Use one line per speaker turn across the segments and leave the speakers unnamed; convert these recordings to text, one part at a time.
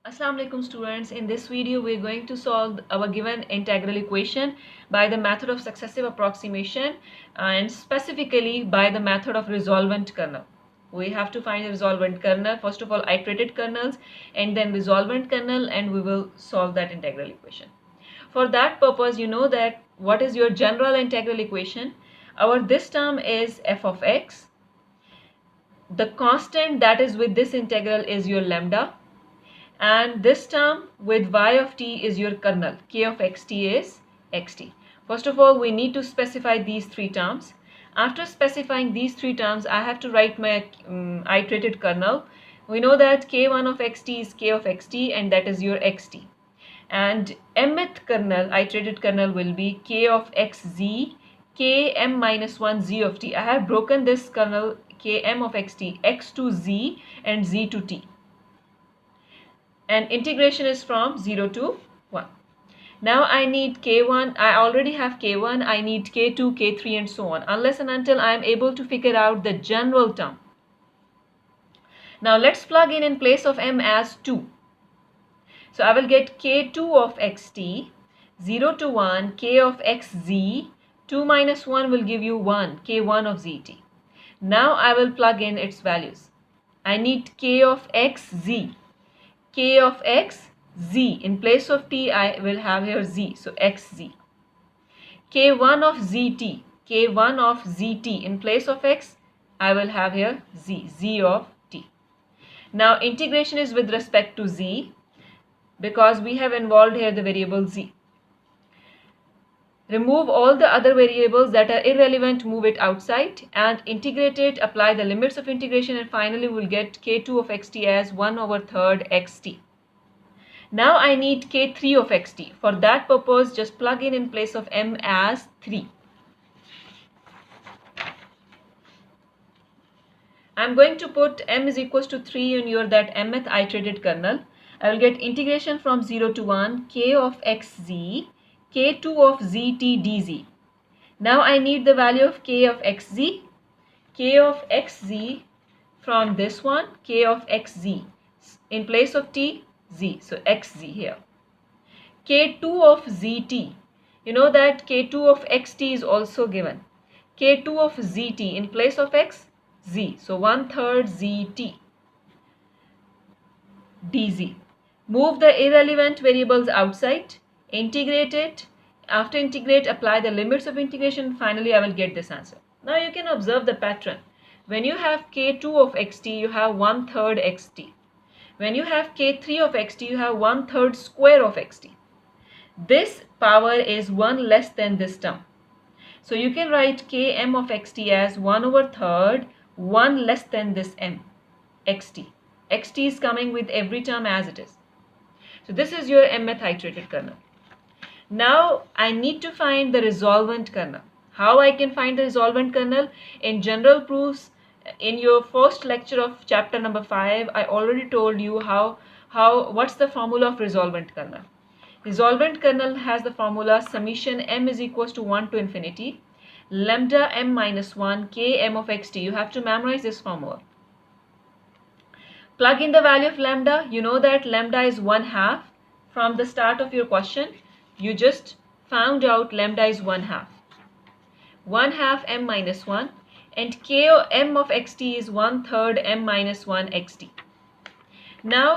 Assalamu alaikum students. In this video we are going to solve our given integral equation by the method of successive approximation and specifically by the method of resolvent kernel. We have to find the resolvent kernel, first of all iterated kernels and then resolvent kernel, and we will solve that integral equation. For that purpose, you know that what is your general integral equation. Our this term is f of x. The constant that is with this integral is your lambda. And this term with y of t is your kernel. K of xt is xt. First of all, we need to specify these three terms. After specifying these three terms, I have to write my iterated kernel. We know that k1 of xt is k of xt, and that is your xt. And mth kernel, iterated kernel, will be k of xz, k m minus 1 z of t. I have broken this kernel k m of xt, x to z and z to t. And integration is from 0 to 1. Now I need k1, I already have k1, I need k2, k3 and so on, unless and until I am able to figure out the general term. Now let's plug in place of m as 2. So I will get k2 of xt, 0 to 1, k of xz, 2 minus 1 will give you 1, k1 of zt. Now I will plug in its values. I need k of xz. K of x, z. In place of t, I will have here z. So xz. K1 of zt. K1 of zt. In place of x, I will have here z. Z of t. Now integration is with respect to z because we have involved here the variable z. Remove all the other variables that are irrelevant, move it outside and integrate it, apply the limits of integration, and finally we'll get k2 of xt as 1 over 3rd xt. Now I need k3 of xt. For that purpose, just plug in place of m as 3. I'm going to put m is equals to 3 in your that mth iterated kernel. I will get integration from 0 to 1, k of xz, k2 of zt dz. Now I need the value of k of xz. K of xz from this one, k of xz. In place of t, z. So xz here. K2 of zt. You know that k2 of xt is also given. K2 of zt in place of x, z. So 1/3 zt dz. Move the irrelevant variables outside. Integrate it. After integrate, apply the limits of integration. Finally, I will get this answer. Now you can observe the pattern. When you have k2 of xt, you have 1/3 xt. When you have k3 of xt, you have 1/3 square of xt. This power is 1 less than this term. So you can write km of xt as 1 over 3rd, 1 less than this m, xt. Xt is coming with every term as it is. So this is your mth iterated kernel. Now I need to find the resolvent kernel. How I can find the resolvent kernel? In general proofs, in your first lecture of chapter number 5, I already told you what's the formula of resolvent kernel. Resolvent kernel has the formula summation m is equals to 1 to infinity lambda m minus 1 k m of xt. You have to memorize this formula. Plug in the value of lambda. You know that lambda is 1/2. From the start of your question, you just found out lambda is 1/2. 1/2 m minus 1, and k m of xt is 1/3 m minus 1 xt. Now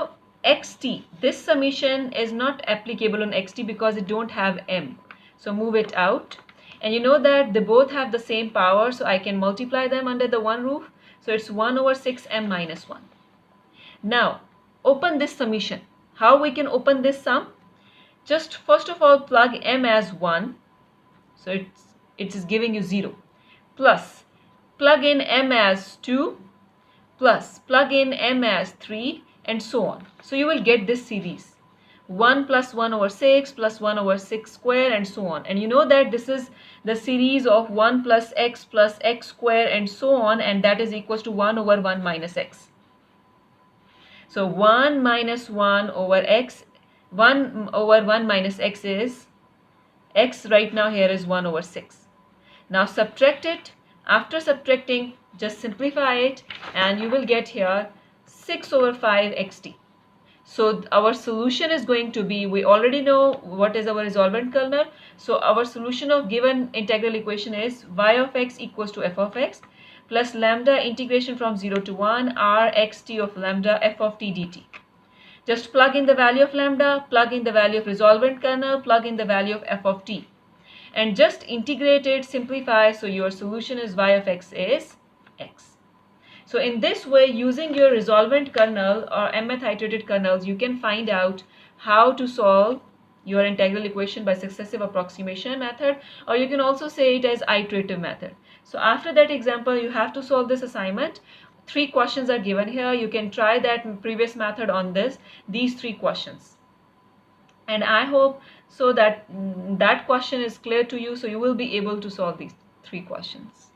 xt, this summation is not applicable on xt because it don't have m. So move it out. And you know that they both have the same power, so I can multiply them under the one roof. So it's 1 over 6 m minus 1. Now open this summation. How we can open this sum? Just first of all plug m as 1. So it is giving you 0. Plus plug in m as 2. Plus plug in m as 3 and so on. So you will get this series. 1 plus 1 over 6 plus 1 over 6 square and so on. And you know that this is the series of 1 plus x square and so on, and that is equals to 1 over 1 minus x. So 1 minus 1 over x, 1 over 1 minus x is, x right now here is 1 over 6. Now subtract it. After subtracting, just simplify it and you will get here 6 over 5 xt. So our solution is going to be, we already know what is our resolvent kernel. So our solution of given integral equation is y of x equals to f of x plus lambda integration from 0 to 1 r xt of lambda f of t dt. Just plug in the value of lambda, plug in the value of resolvent kernel, plug in the value of f of t, and just integrate it, simplify, so your solution is y of x is x. So in this way, using your resolvent kernel or mth iterated kernels, you can find out how to solve your integral equation by successive approximation method, or you can also say it as iterative method. So after that example, you have to solve this assignment. 3 questions are given here. You can try that previous method on these 3 questions. And I hope so that that question is clear to you, so you will be able to solve these 3 questions.